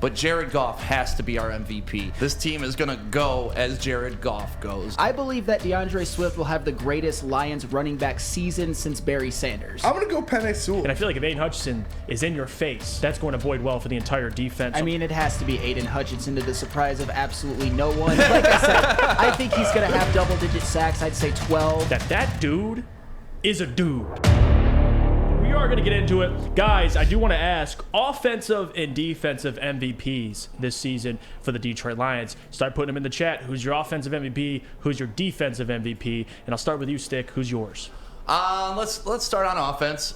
but Jared Goff has to be our MVP. This team is going to go as Jared Goff goes. I believe that DeAndre Swift will have the greatest Lions running back season since Barry Sanders. I'm going to go Penei Sewell. And I feel like if Aiden Hutchinson is in your face, that's going to bode well for the entire defense. I mean, it has to be Aiden Hutchinson, to the surprise of absolutely no one. Like I said, I think he's going to have double-digit sacks. I'd say 12. That dude is a dude. We are going to get into it. Guys, I do want to ask offensive and defensive MVPs this season for the Detroit Lions. Start putting them in the chat. Who's your offensive MVP? Who's your defensive MVP? And I'll start with you, Stick. Who's yours? Let's start on offense.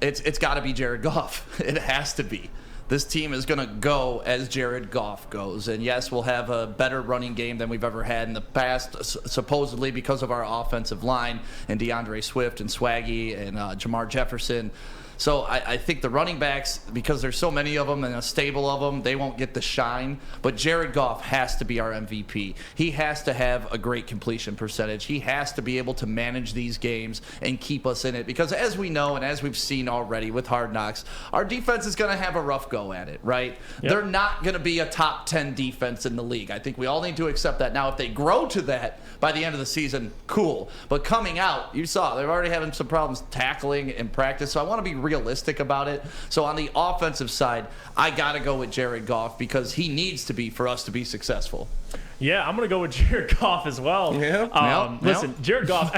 It's got to be Jared Goff. It has to be. This team is going to go as Jared Goff goes. And yes, we'll have a better running game than we've ever had in the past, supposedly because of our offensive line and DeAndre Swift and Swaggy and Jamar Jefferson. So I think the running backs, because there's so many of them and a stable of them, they won't get the shine. But Jared Goff has to be our MVP. He has to have a great completion percentage. He has to be able to manage these games and keep us in it. Because as we know and as we've seen already with Hard Knocks, our defense is going to have a rough go at it, right? Yep. They're not going to be a top 10 defense in the league. I think we all need to accept that. Now, if they grow to that by the end of the season, cool. But coming out, you saw, they're already having some problems tackling in practice. So I want to be realistic about it. So on the offensive side, I got to go with Jared Goff because he needs to be for us to be successful. Yeah, I'm going to go with Jared Goff as well. Yeah. Listen, Jared Goff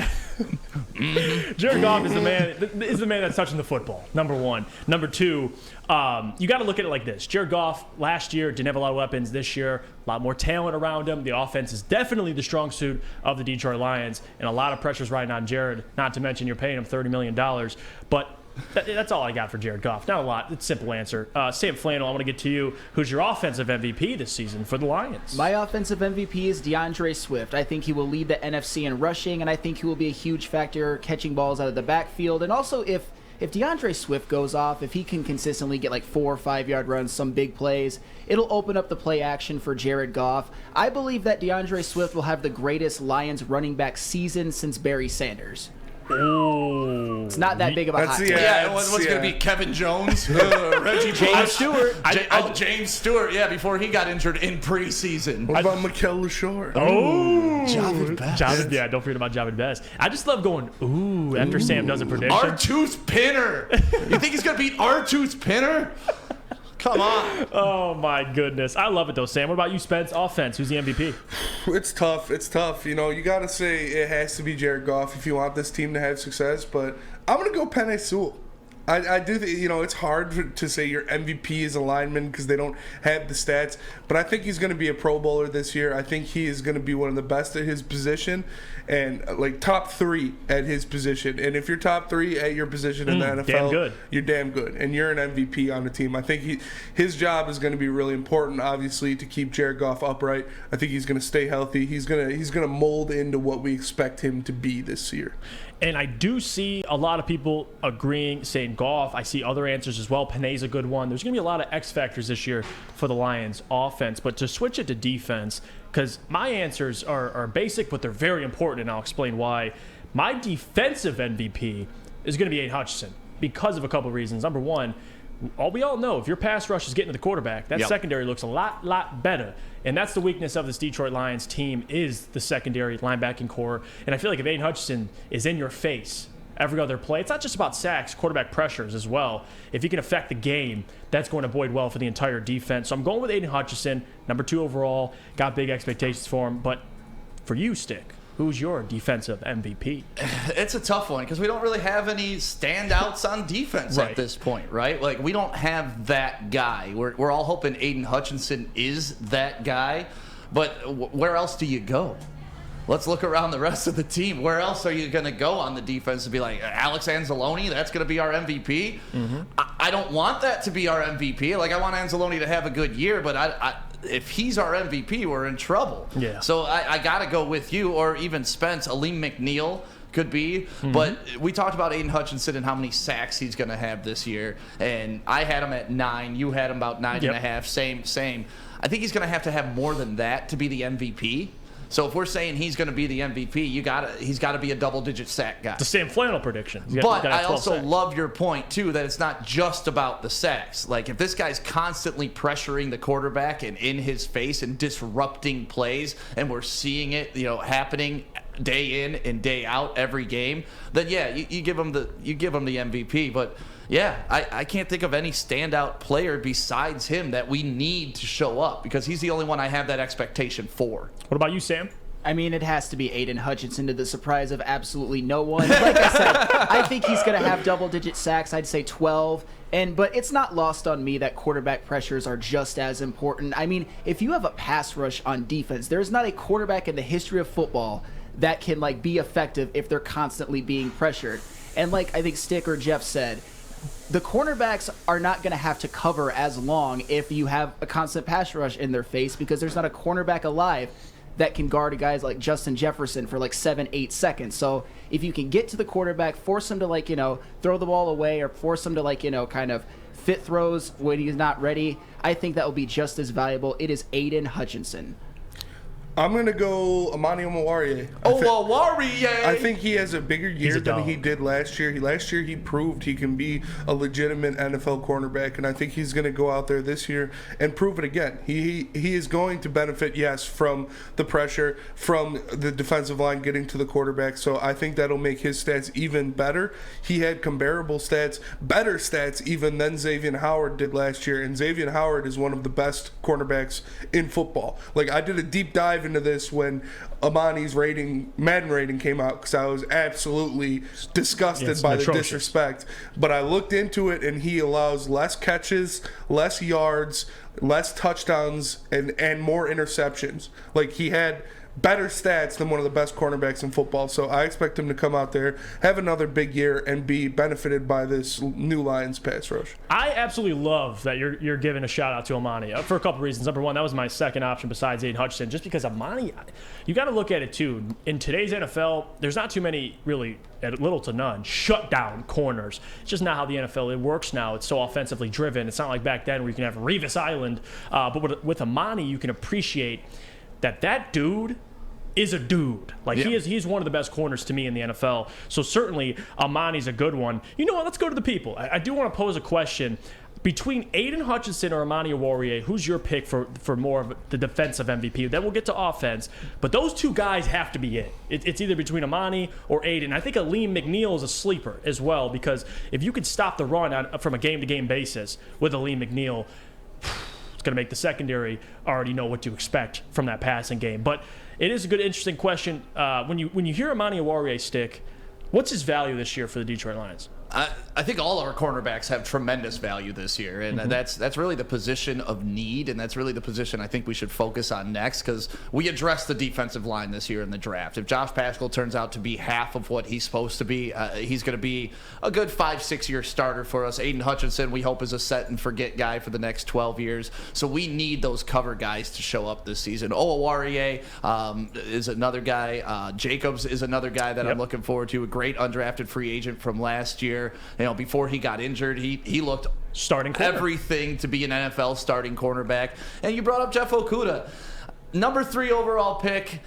Jared Goff is the man that's touching the football, number one. Number two, you got to look at it like this. Jared Goff last year didn't have a lot of weapons. This year, a lot more talent around him. The offense is definitely the strong suit of the Detroit Lions, and a lot of pressure's riding on Jared, not to mention you're paying him $30 million. But that's all I got for Jared Goff. Not a lot. It's a simple answer. Sam Flannel, I want to get to you. Who's your offensive MVP this season for the Lions? My offensive MVP is DeAndre Swift. I think he will lead the NFC in rushing, and I think he will be a huge factor catching balls out of the backfield. And also, if DeAndre Swift goes off, if he can consistently get like 4 or 5 yard runs, some big plays, it'll open up the play action for Jared Goff. I believe that DeAndre Swift will have the greatest Lions running back season since Barry Sanders. Oh, it's not that big of a hot take. Yeah, what's going to be Kevin Jones, Reggie James Stewart, James Stewart. Yeah, before he got injured in preseason. What about Mikel Lashore? Javid Best. Yeah, don't forget about Javid Best. I just love going after Sam does a prediction. R2's Pinner. You think he's going to beat R2's Pinner? Come on. Oh, my goodness. I love it, though, Sam. What about you, Spence? Offense, who's the MVP? It's tough. You know, you got to say it has to be Jared Goff if you want this team to have success. But I'm going to go Penei Sewell. I do think, it's hard to say your MVP is a lineman because they don't have the stats. But I think he's going to be a Pro Bowler this year. I think he is going to be one of the best at his position and like top 3 at his position. And if you're top 3 at your position in the NFL, you're damn good. And you're an MVP on the team. I think his job is going to be really important, obviously, to keep Jared Goff upright. I think he's going to stay healthy. He's going to mold into what we expect him to be this year. And I do see a lot of people agreeing, saying Goff. I see other answers as well. Penei's a good one. There's going to be a lot of X factors this year for the Lions offense. But to switch it to defense, because my answers are basic, but they're very important, and I'll explain why. My defensive MVP is going to be Aiden Hutchinson because of a couple of reasons. Number one, we all know if your pass rush is getting to the quarterback, that secondary looks a lot better. And that's the weakness of this Detroit Lions team is the secondary linebacking core. And I feel like if Aiden Hutchinson is in your face every other play, it's not just about sacks, quarterback pressures as well. If he can affect the game, that's going to bode well for the entire defense. So I'm going with Aiden Hutchinson, number 2 overall. Got big expectations for him. But for you, Stick, who's your defensive MVP? It's a tough one because we don't really have any standouts on defense at this point, right? Like, we don't have that guy. We're all hoping Aiden Hutchinson is that guy, but where else do you go? Let's look around the rest of the team. Where else are you going to go on the defense to be like, Alex Anzalone, that's going to be our MVP? Mm-hmm. I don't want that to be our MVP. Like, I want Anzalone to have a good year, but if he's our MVP, we're in trouble. Yeah. So I got to go with you, or even Spence. Aleem McNeil could be. Mm-hmm. But we talked about Aiden Hutchinson and how many sacks he's going to have this year. And I had him at 9. You had him about 9.5. Same. I think he's going to have more than that to be the MVP. So if we're saying he's going to be the MVP, he's got to be a double-digit sack guy. It's the Sam Flannel prediction. But I also love your point, too, that it's not just about the sacks. Like, if this guy's constantly pressuring the quarterback and in his face and disrupting plays, and we're seeing it, happening day in and day out every game, then, yeah, you give him the MVP. But, yeah, I can't think of any standout player besides him that we need to show up because he's the only one I have that expectation for. What about you, Sam? I mean, it has to be Aiden Hutchinson, to the surprise of absolutely no one. Like I said, I think he's going to have double-digit sacks. I'd say 12. But it's not lost on me that quarterback pressures are just as important. I mean, if you have a pass rush on defense, there's not a quarterback in the history of football that can be effective if they're constantly being pressured. And like I think Stick or Jeff said, the cornerbacks are not going to have to cover as long if you have a constant pass rush in their face because there's not a cornerback alive that can guard guys like Justin Jefferson for 7-8 seconds. So if you can get to the quarterback, force him to throw the ball away or force him to kind of fit throws when he's not ready, I think that will be just as valuable. It is Aiden Hutchinson. I'm going to go Amani Oruwariye. Oruwariye! I think he has a bigger year than he did last year. Last year he proved he can be a legitimate NFL cornerback, and I think he's going to go out there this year and prove it again. He is going to benefit, yes, from the pressure, from the defensive line getting to the quarterback, so I think that'll make his stats even better. He had comparable stats, better stats even than Xavier Howard did last year, and Xavier Howard is one of the best cornerbacks in football. I did a deep dive into this when Amani's Madden rating came out because I was absolutely disgusted by the disrespect. But I looked into it, and he allows less catches, less yards, less touchdowns, and more interceptions. He had better stats than one of the best cornerbacks in football. So I expect him to come out there, have another big year, and be benefited by this new Lions pass rush. I absolutely love that you're giving a shout out to Amani for a couple reasons. Number one, that was my second option besides Aiden Hutchinson, just because Amani, you got to look at it too. In today's NFL, there's not too many really, little to none, shut down corners. It's just not how the NFL works now. It's so offensively driven. It's not like back then where you can have Revis Island. But with Amani, you can appreciate that dude is a dude. He's one of the best corners to me in the NFL. So certainly Amani's a good one. You know what? Let's go to the people. I do want to pose a question. Between Aiden Hutchinson or Amani Oruwariye, who's your pick for more of the defensive MVP? Then we'll get to offense. But those two guys have to be it. It's either between Amani or Aiden. I think Aleem McNeil is a sleeper as well because if you could stop the run from a game-to-game basis with Aleem McNeil, it's going to make the secondary already know what to expect from that passing game. But it is a good, interesting question. When you hear Amani Oruwariye Stick, what's his value this year for the Detroit Lions? I think all our cornerbacks have tremendous value this year, and that's really the position of need, and that's really the position I think we should focus on next because we addressed the defensive line this year in the draft. If Josh Paschal turns out to be half of what he's supposed to be, he's going to be a good 5-6 year starter for us. Aiden Hutchinson, we hope, is a set and forget guy for the next 12 years, so we need those cover guys to show up this season. Oruwariye is another guy. Jacobs is another guy that I'm looking forward to, a great undrafted free agent from last year. Before he got injured, he looked starting corner. Everything to be an NFL starting cornerback. And you brought up Jeff Okudah, number 3 overall pick.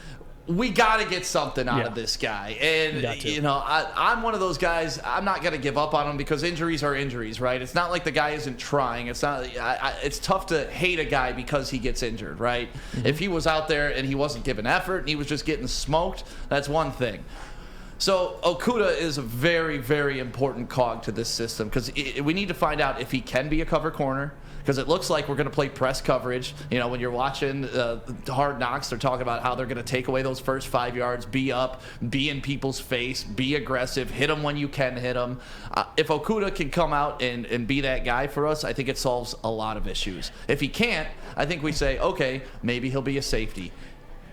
We got to get something out of this guy. And, I'm one of those guys, I'm not going to give up on him because injuries are injuries, right? It's not like the guy isn't trying. It's not. It's tough to hate a guy because he gets injured, right? If he was out there and he wasn't giving effort and he was just getting smoked, that's one thing. So Okudah is a very, very important cog to this system because we need to find out if he can be a cover corner because it looks like we're going to play press coverage. When you're watching Hard Knocks, they're talking about how they're going to take away those first 5 yards, be up, be in people's face, be aggressive, hit them when you can hit them. If Okudah can come out and be that guy for us, I think it solves a lot of issues. If he can't, I think we say, okay, maybe he'll be a safety.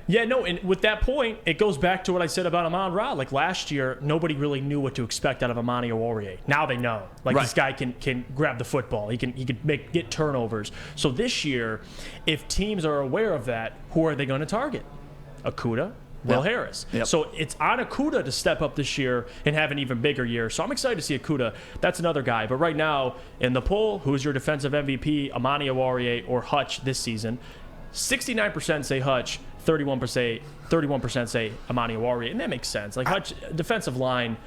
Yeah, no, and with that point, it goes back to what I said about Amon-Ra. Last year, nobody really knew what to expect out of Amani Oruwariye. Now they know. This guy can grab the football. He can get turnovers. So this year, if teams are aware of that, who are they going to target? Okudah, Will Harris. Yep. So it's on Okudah to step up this year and have an even bigger year. So I'm excited to see Okudah. That's another guy. But right now, in the poll, who's your defensive MVP, Amani Oruwariye or Hutch this season? 69% say Hutch, 31% say Amani Awari, and that makes sense. Like Hutch, defensive line,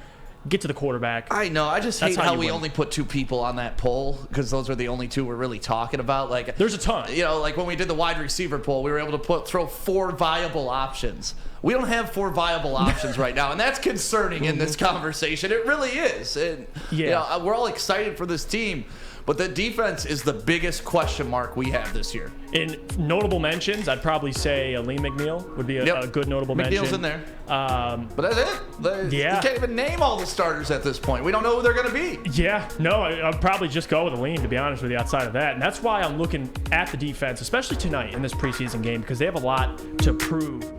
get to the quarterback. I know. I just That's hate how how you we win. only put 2 people on that poll because those are the only 2 we're really talking about. Like, There's a ton. You know, like when we did the wide receiver poll, we were able to throw 4 viable options. We don't have 4 viable options right now, and that's concerning in this conversation. It really is. And, you know, we're all excited for this team, but the defense is the biggest question mark we have this year. In notable mentions, I'd probably say Lee McNeil would be a good notable mention. McNeil's in there. But that's it. You can't even name all the starters at this point. We don't know who they're going to be. Yeah, no, I'd probably just go with Aleem, to be honest with you, outside of that. And that's why I'm looking at the defense, especially tonight in this preseason game, because they have a lot to prove.